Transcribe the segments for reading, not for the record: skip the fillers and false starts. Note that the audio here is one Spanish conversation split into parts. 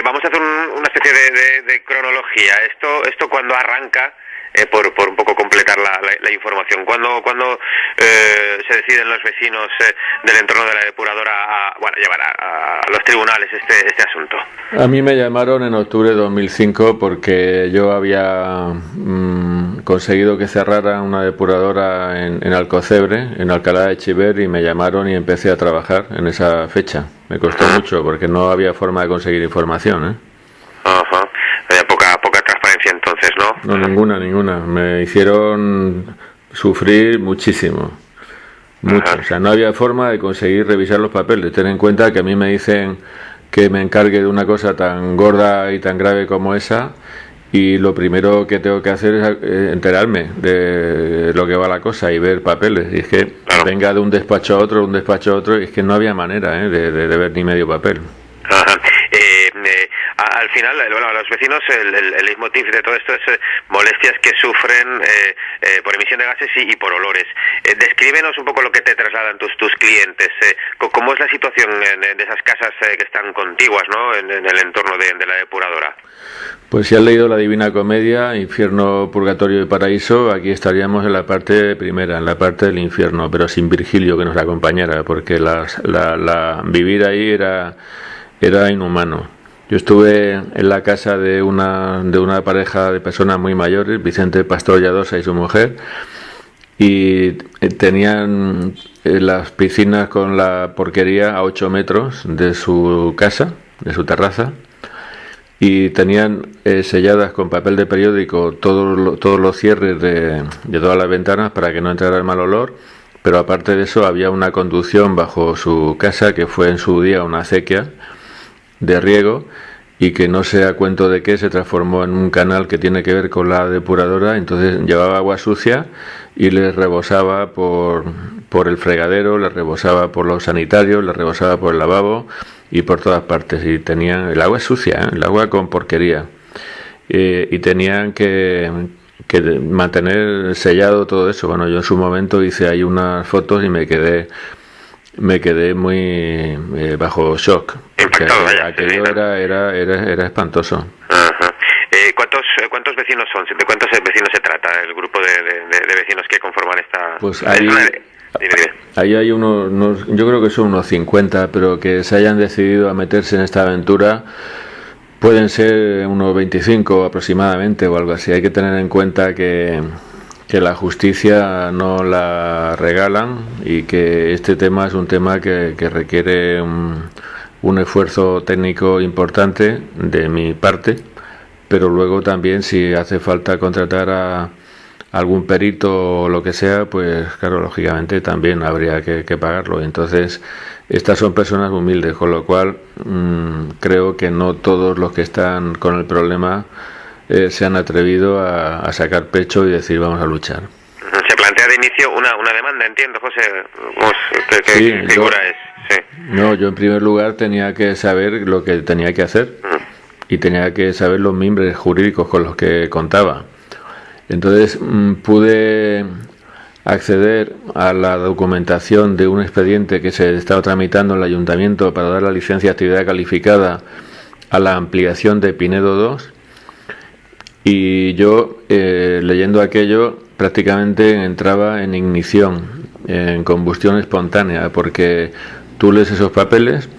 Vamos a hacer una especie de cronología. Esto cuando arranca, por un poco completar la información. ¿Cuándo se deciden los vecinos del entorno de la depuradora a llevar a los tribunales este asunto? A mí me llamaron en octubre de 2005 porque yo había conseguido que cerrara una depuradora en Alcocebre, en Alcalá de Chiver, y me llamaron y empecé a trabajar en esa fecha. Me costó mucho porque no había forma de conseguir información, Ajá. Había poca transparencia entonces, ¿no? No, ninguna. Me hicieron sufrir muchísimo. Mucho. Ajá. O sea, no había forma de conseguir revisar los papeles. Ten en cuenta que a mí me dicen que me encargue de una cosa tan gorda y tan grave como esa, y lo primero que tengo que hacer es enterarme de lo que va la cosa y ver papeles. Y es que venga de un despacho a otro, y es que no había manera de ver ni medio papel. Ajá. Al final, los vecinos, el leitmotiv de todo esto es molestias que sufren por emisión de gases y por olores. Descríbenos un poco lo que te trasladan tus clientes. ¿Cómo es la situación de esas casas que están contiguas, ¿no? en el entorno de la depuradora? Pues si has leído la Divina Comedia, Infierno, Purgatorio y Paraíso, aquí estaríamos en la parte primera, en la parte del infierno, pero sin Virgilio que nos acompañara, porque vivir ahí era inhumano. Yo estuve en la casa de una pareja de personas muy mayores, Vicente Pastor Lladosa y su mujer, y tenían las piscinas con la porquería a 8 metros de su casa, de su terraza, y tenían selladas con papel de periódico todos los cierres de todas las ventanas para que no entrara el mal olor. Pero aparte de eso había una conducción bajo su casa que fue en su día una acequia de riego, y que no sé a cuento de qué se transformó en un canal que tiene que ver con la depuradora. Entonces llevaba agua sucia y les rebosaba por el fregadero, les rebosaba por los sanitarios, les rebosaba por el lavabo y por todas partes, y tenían el agua sucia, el agua con porquería, y tenían que mantener sellado todo eso. Bueno, yo en su momento hice ahí unas fotos y me quedé muy bajo shock. Impactado, aquello era espantoso. Ajá. ¿Cuántos vecinos son? ¿De cuántos vecinos se trata el grupo de vecinos que conforman esta? Pues ahí hay unos, yo creo que son unos 50, pero que se hayan decidido a meterse en esta aventura pueden ser unos 25 aproximadamente o algo así. Hay que tener en cuenta que la justicia no la regalan, y que este tema es un tema que requiere un esfuerzo técnico importante de mi parte, pero luego también si hace falta contratar a algún perito o lo que sea, pues claro, lógicamente también habría que pagarlo. Entonces, estas son personas humildes, con lo cual creo que no todos los que están con el problema se han atrevido a sacar pecho y decir vamos a luchar. Se plantea de inicio una demanda, entiendo, José. ¿Qué figura es? Sí. No, yo en primer lugar tenía que saber lo que tenía que hacer y tenía que saber los mimbres jurídicos con los que contaba. Entonces pude acceder a la documentación de un expediente que se estaba tramitando en el ayuntamiento para dar la licencia de actividad calificada a la ampliación de Pinedo 2, y yo leyendo aquello prácticamente entraba en ignición, en combustión espontánea, porque tú lees esos papeles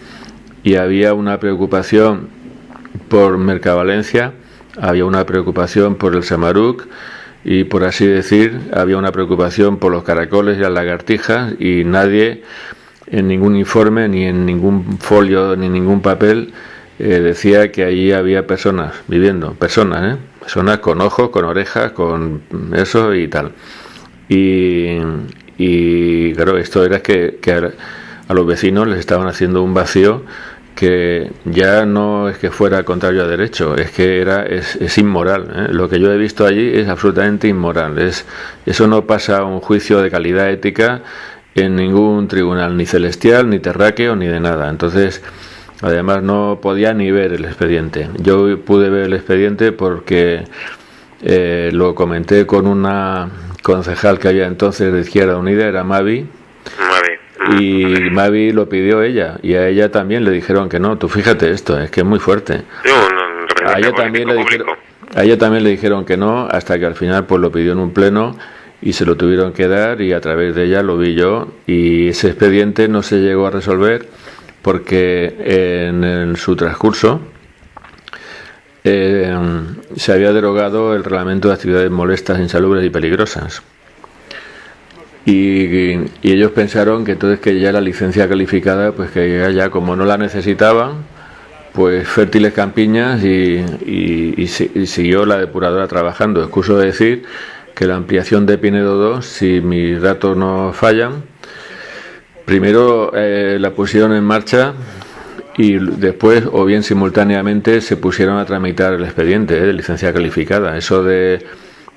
y había una preocupación por Mercavalencia, había una preocupación por el Samaruc, y por así decir había una preocupación por los caracoles y las lagartijas, y nadie en ningún informe, ni en ningún folio, ni en ningún papel decía que allí había personas viviendo, personas con ojos, con orejas, con eso y tal. Y claro, esto era que a los vecinos les estaban haciendo un vacío que ya no es que fuera contrario a derecho, es que es inmoral. Lo que yo he visto allí es absolutamente inmoral. Eso no pasa a un juicio de calidad ética en ningún tribunal, ni celestial, ni terráqueo, ni de nada. Entonces, además no podía ni ver el expediente. Yo pude ver el expediente porque lo comenté con una concejal que había entonces de Izquierda Unida, era Mavi, Y Mavi lo pidió ella, y a ella también le dijeron que no. Tú fíjate esto, es que es muy fuerte. A ella también le dijeron que no, hasta que al final pues lo pidió en un pleno y se lo tuvieron que dar, y a través de ella lo vi yo, y ese expediente no se llegó a resolver porque en su transcurso se había derogado el reglamento de actividades molestas, insalubres y peligrosas. Y ellos pensaron que entonces que ya la licencia calificada, pues que ya como no la necesitaban, pues fértiles campiñas, y siguió la depuradora trabajando. Excuso decir que la ampliación de Pinedo 2, si mis datos no fallan, primero la pusieron en marcha y después, o bien simultáneamente, se pusieron a tramitar el expediente de licencia calificada. Eso de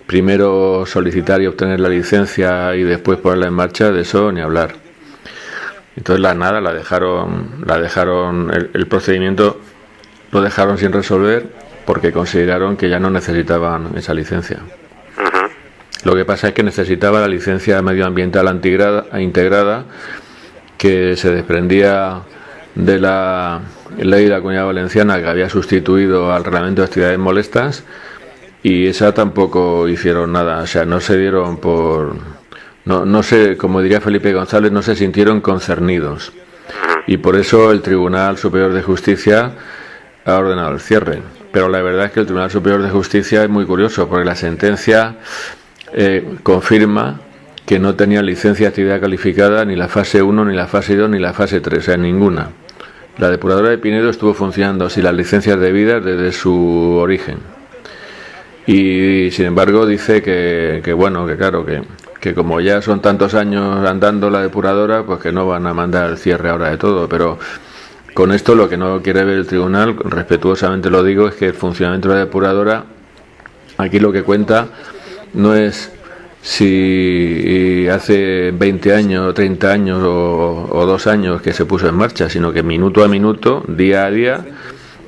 primero solicitar y obtener la licencia y después ponerla en marcha, de eso ni hablar. Entonces la dejaron el procedimiento lo dejaron sin resolver porque consideraron que ya no necesitaban esa licencia. Lo que pasa es que necesitaba la licencia medioambiental integrada, que se desprendía de la ley de la Comunidad Valenciana, que había sustituido al reglamento de actividades molestas, y esa tampoco hicieron nada. O sea, no se dieron por... No sé, como diría Felipe González, no se sintieron concernidos. Y por eso el Tribunal Superior de Justicia ha ordenado el cierre. Pero la verdad es que el Tribunal Superior de Justicia es muy curioso, porque la sentencia confirma que no tenía licencia de actividad calificada ni la fase 1, ni la fase 2, ni la fase 3, o sea, ninguna. La depuradora de Pinedo estuvo funcionando sin las licencias debidas desde su origen. Y sin embargo dice que bueno, que claro, que como ya son tantos años andando la depuradora, pues que no van a mandar el cierre ahora de todo. Pero con esto lo que no quiere ver el tribunal, respetuosamente lo digo, es que el funcionamiento de la depuradora, aquí lo que cuenta no es si hace 20 años, 30 años o 2 años que se puso en marcha, sino que minuto a minuto, día a día,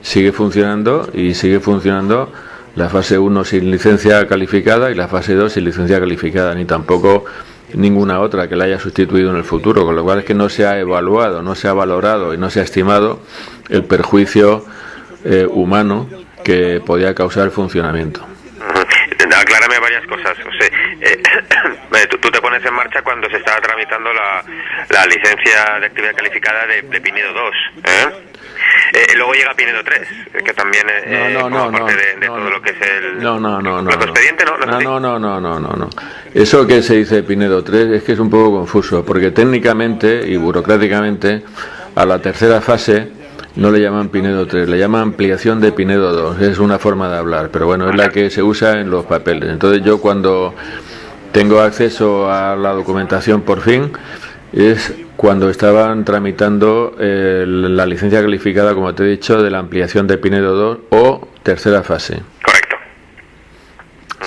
sigue funcionando, y sigue funcionando la fase 1 sin licencia calificada y la fase 2 sin licencia calificada, ni tampoco ninguna otra que la haya sustituido en el futuro, con lo cual es que no se ha evaluado, no se ha valorado y no se ha estimado el perjuicio humano que podía causar el funcionamiento. Aclárame varias cosas, José. Tú te pones en marcha cuando se estaba tramitando la licencia de actividad calificada de Pinedo 2, luego llega Pinedo 3, que también es parte de todo lo que es el expediente, ¿no? Eso que se dice Pinedo 3 es que es un poco confuso, porque técnicamente y burocráticamente a la tercera fase no le llaman Pinedo 3, le llaman ampliación de Pinedo 2, es una forma de hablar, pero bueno, es la que se usa en los papeles. Entonces yo cuando tengo acceso a la documentación por fin, es cuando estaban tramitando la licencia calificada, como te he dicho, de la ampliación de Pinedo 2 o tercera fase. Correcto.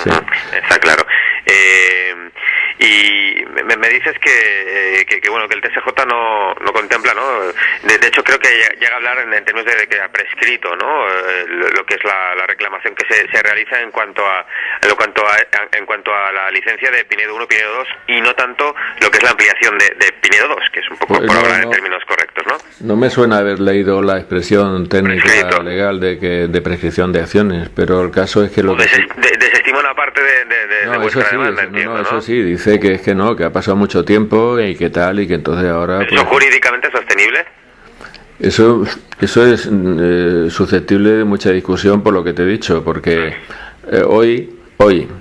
Sí. Está claro. Y me dices que bueno, que el TSJ no contempla, ¿no? De hecho creo que llega a hablar en términos de que ha prescrito, ¿no? Lo que es la reclamación que se realiza en cuanto a la licencia de Pinedo 1, Pinedo 2, y no tanto lo que es la ampliación de Pinedo 2, que es un poco por hablar en términos correctos, ¿no? No me suena haber leído la expresión técnica legal de prescripción de acciones, pero el caso es que lo desestima una parte de vuestra demanda, entiendo, ¿no? Eso sí, dice que es que no, que ha pasado mucho tiempo y que tal, y que entonces ahora... ¿Es no jurídicamente sostenible? Eso es susceptible de mucha discusión, por lo que te he dicho, porque hoy,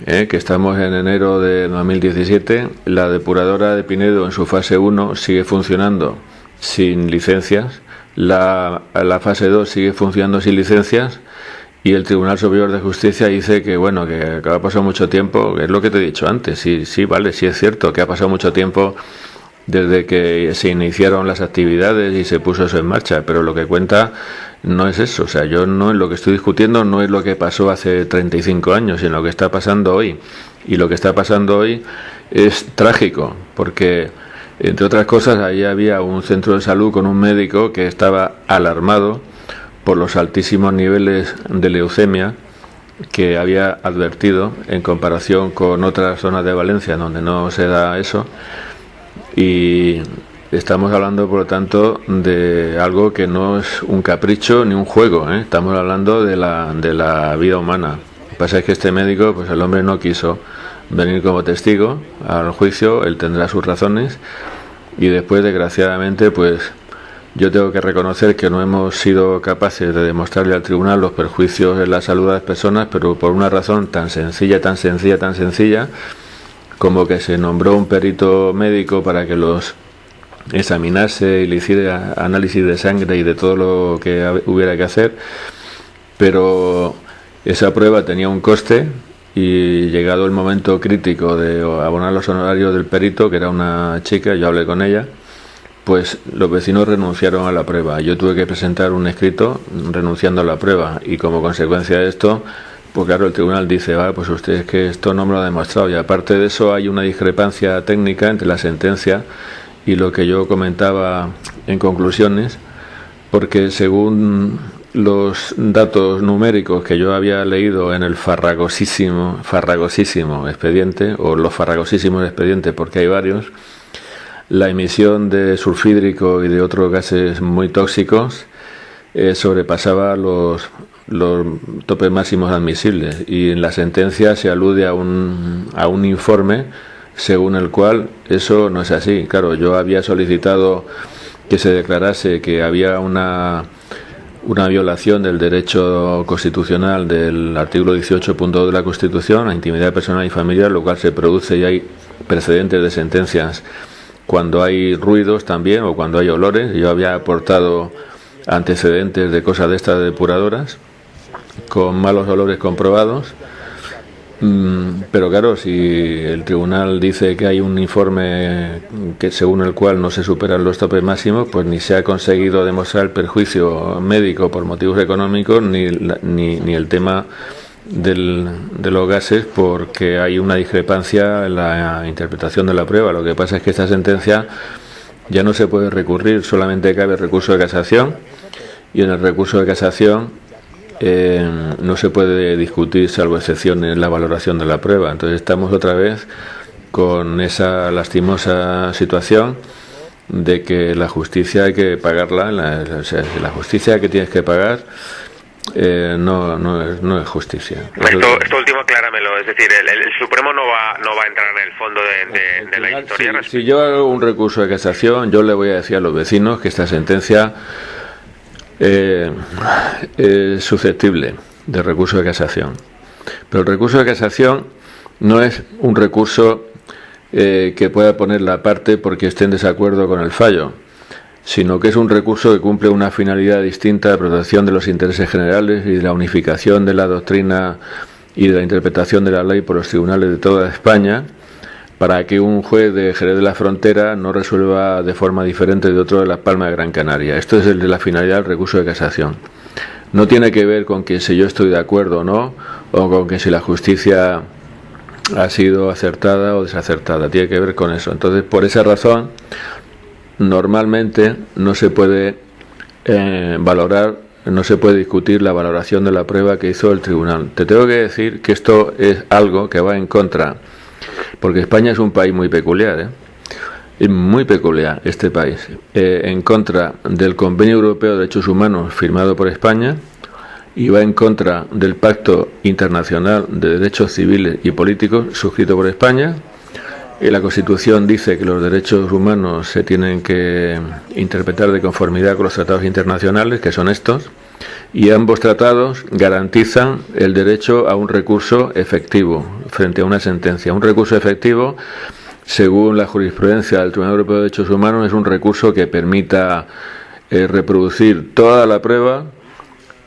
que estamos en enero de 2017, la depuradora de Pinedo en su fase 1 sigue funcionando sin licencias, la fase 2 sigue funcionando sin licencias, y el Tribunal Superior de Justicia dice que bueno, que ha pasado mucho tiempo, que es lo que te he dicho antes. Sí, vale, sí es cierto que ha pasado mucho tiempo desde que se iniciaron las actividades y se puso eso en marcha, pero lo que cuenta no es eso. O sea, yo no, lo que estoy discutiendo no es lo que pasó hace 35 años, sino lo que está pasando hoy. Y lo que está pasando hoy es trágico, porque entre otras cosas ahí había un centro de salud con un médico que estaba alarmado por los altísimos niveles de leucemia que había advertido en comparación con otras zonas de Valencia donde no se da eso, y estamos hablando, por lo tanto, de algo que no es un capricho ni un juego, ¿eh? Estamos hablando de la vida humana. Lo que pasa es que este médico, pues el hombre no quiso venir como testigo al juicio, él tendrá sus razones, y después, desgraciadamente, pues yo tengo que reconocer que no hemos sido capaces de demostrarle al tribunal los perjuicios en la salud de las personas, pero por una razón tan sencilla, como que se nombró un perito médico para que los examinase y le hiciera análisis de sangre y de todo lo que hubiera que hacer, pero esa prueba tenía un coste y llegado el momento crítico de abonar los honorarios del perito, que era una chica, yo hablé con ella, pues los vecinos renunciaron a la prueba. Yo tuve que presentar un escrito renunciando a la prueba y como consecuencia de esto, pues claro, el tribunal dice, pues usted es que esto no me lo ha demostrado, y aparte de eso hay una discrepancia técnica entre la sentencia y lo que yo comentaba en conclusiones, porque según los datos numéricos que yo había leído en el farragosísimo expediente, o los farragosísimos expedientes, porque hay varios, la emisión de sulfídrico y de otros gases muy tóxicos sobrepasaba los topes máximos admisibles, y en la sentencia se alude a un informe según el cual eso no es así. Claro, yo había solicitado que se declarase que había una violación del derecho constitucional del artículo 18.2 de la Constitución, a intimidad personal y familiar, lo cual se produce y hay precedentes de sentencias cuando hay ruidos también o cuando hay olores. Yo había aportado antecedentes de cosas de estas depuradoras con malos olores comprobados. Pero claro, si el tribunal dice que hay un informe que según el cual no se superan los topes máximos, pues ni se ha conseguido demostrar el perjuicio médico por motivos económicos, ni el tema de los gases, porque hay una discrepancia en la interpretación de la prueba. Lo que pasa es que esta sentencia ya no se puede recurrir, solamente cabe recurso de casación, y en el recurso de casación no se puede discutir, salvo excepciones, la valoración de la prueba. Entonces estamos otra vez con esa lastimosa situación de que la justicia hay que pagarla, la justicia que tienes que pagar no es justicia. Esto último acláramelo, es decir, el Supremo no va a entrar en el fondo de la historia. Si yo hago un recurso de casación, yo le voy a decir a los vecinos que esta sentencia es susceptible de recurso de casación, pero el recurso de casación no es un recurso que pueda poner la parte porque esté en desacuerdo con el fallo, sino que es un recurso que cumple una finalidad distinta de protección de los intereses generales y de la unificación de la doctrina y de la interpretación de la ley por los tribunales de toda España, para que un juez de Jerez de la Frontera no resuelva de forma diferente de otro de Las Palmas de Gran Canaria. Esto es el de la finalidad del recurso de casación. No tiene que ver con que si yo estoy de acuerdo o no, o con que si la justicia ha sido acertada o desacertada. Tiene que ver con eso. Entonces, por esa razón, normalmente no se puede valorar, no se puede discutir la valoración de la prueba que hizo el tribunal. Te tengo que decir que esto es algo que va en contra, porque España es un país muy peculiar, es muy peculiar este país, en contra del Convenio Europeo de Derechos Humanos firmado por España, y va en contra del Pacto Internacional de Derechos Civiles y Políticos suscrito por España. La Constitución dice que los derechos humanos se tienen que interpretar de conformidad con los tratados internacionales, que son estos, y ambos tratados garantizan el derecho a un recurso efectivo frente a una sentencia. Un recurso efectivo, según la jurisprudencia del Tribunal Europeo de Derechos Humanos, es un recurso que permita reproducir toda la prueba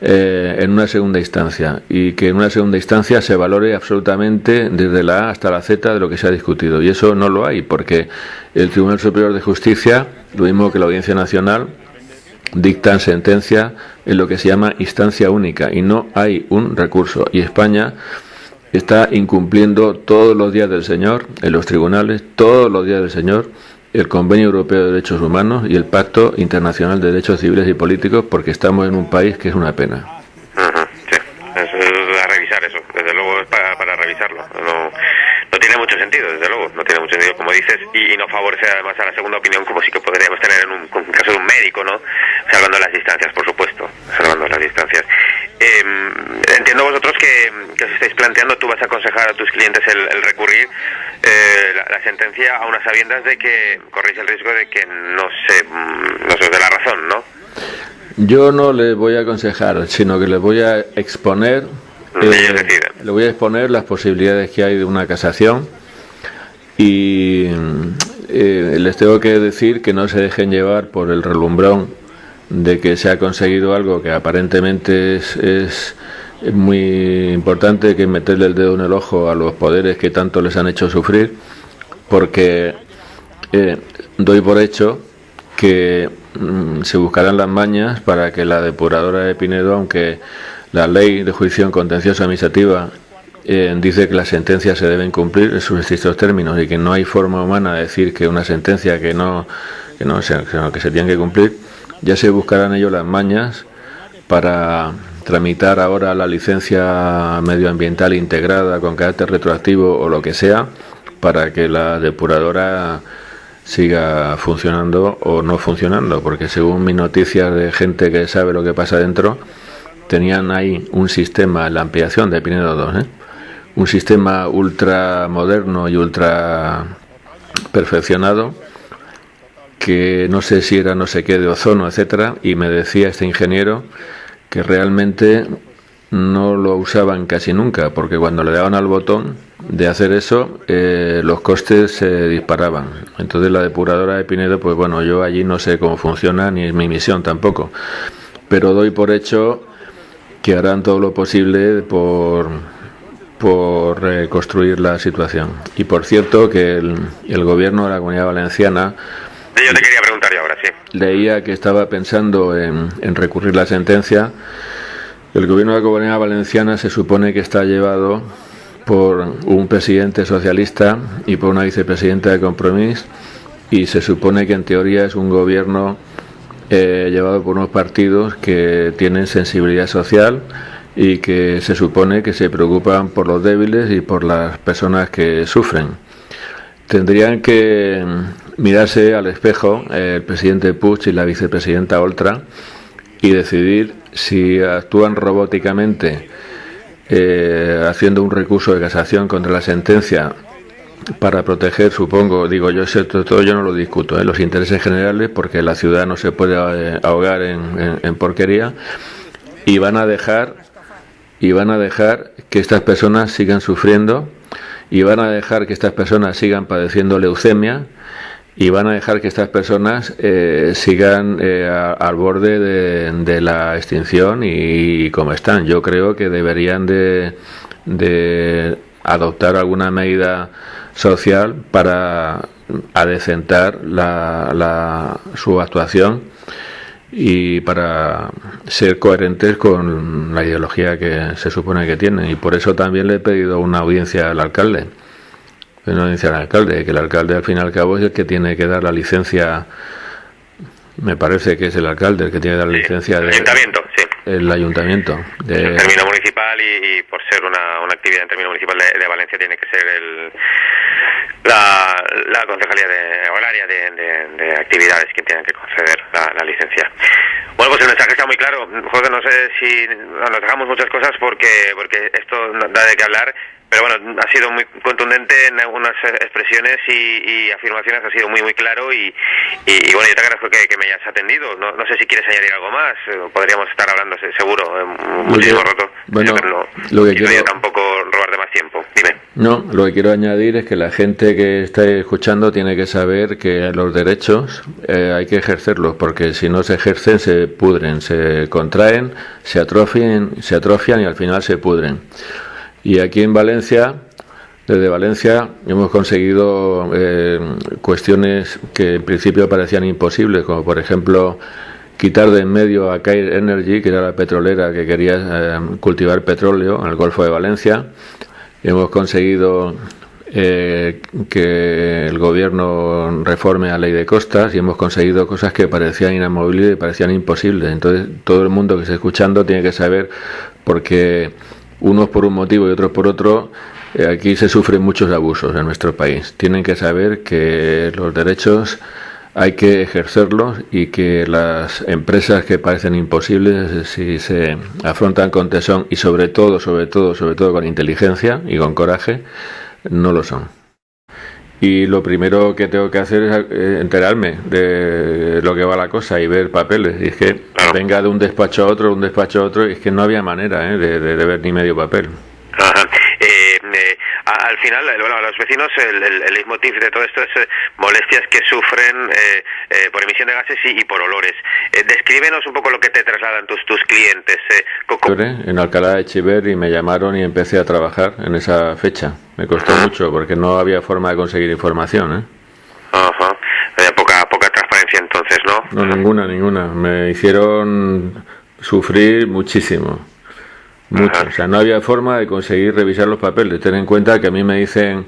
en una segunda instancia, y que en una segunda instancia se valore absolutamente desde la A hasta la Z de lo que se ha discutido, y eso no lo hay, porque el Tribunal Superior de Justicia, lo mismo que la Audiencia Nacional, dictan sentencia en lo que se llama instancia única, y no hay un recurso, y España está incumpliendo todos los días del Señor en los tribunales, todos los días del Señor, el Convenio Europeo de Derechos Humanos y el Pacto Internacional de Derechos Civiles y Políticos, porque estamos en un país que es una pena. Sí, es a revisar eso, desde luego es para revisarlo. No tiene mucho mucho sentido, desde luego, no tiene mucho sentido, como dices, y no favorece además a la segunda opinión, como sí que podríamos tener en un caso de un médico, ¿no? Salvando las distancias, por supuesto, salvando las distancias. Entiendo vosotros que os estáis planteando, tú vas a aconsejar a tus clientes el recurrir la sentencia a unas sabiendas de que corréis el riesgo de que no se os dé la razón, ¿no? Yo no les voy a aconsejar, sino que les voy a exponer, les voy a exponer las posibilidades que hay de una casación y les tengo que decir que no se dejen llevar por el relumbrón de que se ha conseguido algo que aparentemente es muy importante, que es meterle el dedo en el ojo a los poderes que tanto les han hecho sufrir, porque doy por hecho que se buscarán las mañas para que la depuradora de Pinedo, aunque la ley de jurisdicción contenciosa administrativa dice que las sentencias se deben cumplir en sus estrictos términos y que no hay forma humana de decir que una sentencia sino que se tiene que cumplir, ya se buscarán ellos las mañas para tramitar ahora la licencia medioambiental integrada con carácter retroactivo o lo que sea, para que la depuradora siga funcionando o no funcionando, porque según mis noticias de gente que sabe lo que pasa dentro, tenían ahí un sistema en la ampliación de Pinedo 2, un sistema ultra moderno y ultra perfeccionado, que no sé si era no sé qué de ozono, etcétera, y me decía este ingeniero que realmente no lo usaban casi nunca, porque cuando le daban al botón de hacer eso, los costes se disparaban. Entonces la depuradora de Pinedo, pues bueno, yo allí no sé cómo funciona, ni es mi misión tampoco, pero doy por hecho que harán todo lo posible por reconstruir la situación. Y por cierto que el gobierno de la Comunidad Valenciana, yo te quería preguntar yo ahora, sí, leía que estaba pensando en recurrir la sentencia. El gobierno de la Comunidad Valenciana se supone que está llevado por un presidente socialista y por una vicepresidenta de Compromís, y se supone que en teoría es un gobierno llevado por unos partidos que tienen sensibilidad social y que se supone que se preocupan por los débiles y por las personas que sufren. Tendrían que mirarse al espejo el presidente Puig y la vicepresidenta Oltra y decidir si actúan robóticamente haciendo un recurso de casación contra la sentencia para proteger, supongo, digo yo, todo yo no lo discuto, los intereses generales, porque la ciudad no se puede ahogar en porquería, y van a dejar que estas personas sigan sufriendo, y van a dejar que estas personas sigan padeciendo leucemia, y van a dejar que estas personas sigan al borde de la extinción y como están. Yo creo que deberían de adoptar alguna medida social para adecentar su actuación y para ser coherentes con la ideología que se supone que tienen. Y por eso también le he pedido una audiencia al alcalde. Que el alcalde al fin y al cabo es el que tiene que dar la licencia. Me parece que es el alcalde el que tiene que dar la licencia del ayuntamiento, sí. El ayuntamiento. En término municipal y por ser una actividad en término municipal de Valencia tiene que ser la concejalía o el área de actividades quien tenga que conceder la licencia. Bueno, pues el mensaje está muy claro. José, no sé si nos dejamos muchas cosas porque esto da de qué hablar. Pero bueno, ha sido muy contundente en algunas expresiones y afirmaciones, ha sido muy claro y bueno, yo te agradezco que me hayas atendido. No sé si quieres añadir algo más, podríamos estar hablando seguro muchísimo rato. Bueno, lo que quiero tampoco robarte más tiempo. Dime. No, lo que quiero añadir es que la gente que está escuchando tiene que saber que los derechos hay que ejercerlos, porque si no se ejercen se pudren, se contraen, se atrofian y al final se pudren. Y aquí en Valencia, desde Valencia, hemos conseguido cuestiones que en principio parecían imposibles, como por ejemplo quitar de en medio a Cair Energy, que era la petrolera que quería cultivar petróleo en el Golfo de Valencia. Hemos conseguido que el gobierno reforme la ley de costas y hemos conseguido cosas que parecían inamovibles y parecían imposibles. Entonces todo el mundo que esté escuchando tiene que saber, porque unos por un motivo y otros por otro Aquí se sufren muchos abusos en nuestro país. Tienen que saber que los derechos hay que ejercerlos y que las empresas que parecen imposibles, si se afrontan con tesón y sobre todo con inteligencia y con coraje, no lo son. Y lo primero que tengo que hacer es enterarme de lo que va la cosa y ver papeles. Y es que venga de un despacho a otro, y es que no había manera de ver ni medio papel. Ajá. Al final, bueno, los vecinos, el leitmotiv de todo esto es molestias que sufren por emisión de gases y por olores. Descríbenos un poco lo que te trasladan tus clientes. En Alcalá de Chiver, y me llamaron y empecé a trabajar en esa fecha. Me costó mucho porque no había forma de conseguir información. Ajá. Había poca transparencia entonces, ¿no? No, ninguna. Me hicieron sufrir muchísimo. Mucho. O sea, no había forma de conseguir revisar los papeles. Ten en cuenta que a mí me dicen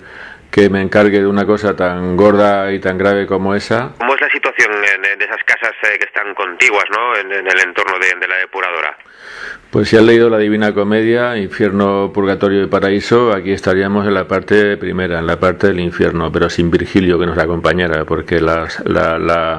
que me encargue de una cosa tan gorda y tan grave como esa. ¿Cómo es la situación de esas casas que están contiguas, ¿no? en el entorno de la depuradora? Pues si has leído la Divina Comedia, Infierno, Purgatorio y Paraíso, aquí estaríamos en la parte primera, en la parte del infierno, pero sin Virgilio que nos acompañara, porque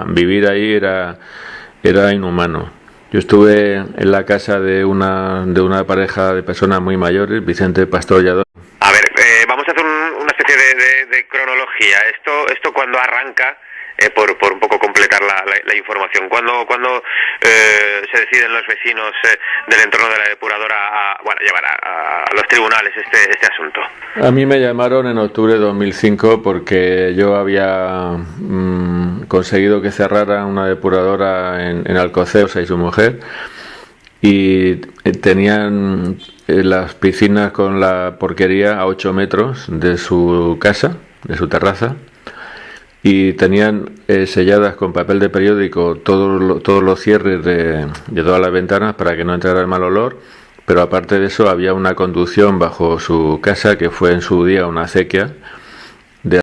vivir ahí era inhumano. Yo estuve en la casa de una pareja de personas muy mayores, Vicente Pastor Lladó. A ver, vamos a hacer una especie de cronología. Esto cuando arranca, por un poco completar la información. ¿Cuándo se deciden los vecinos del entorno de la depuradora llevar a los tribunales este asunto? A mí me llamaron en octubre de 2005 porque yo había conseguido que cerraran una depuradora en Alcocer, y su mujer, y tenían las piscinas con la porquería a 8 metros de su casa, de su terraza, y tenían selladas con papel de periódico todos los cierres de todas las ventanas para que no entrara el mal olor. Pero aparte de eso había una conducción bajo su casa que fue en su día una acequia,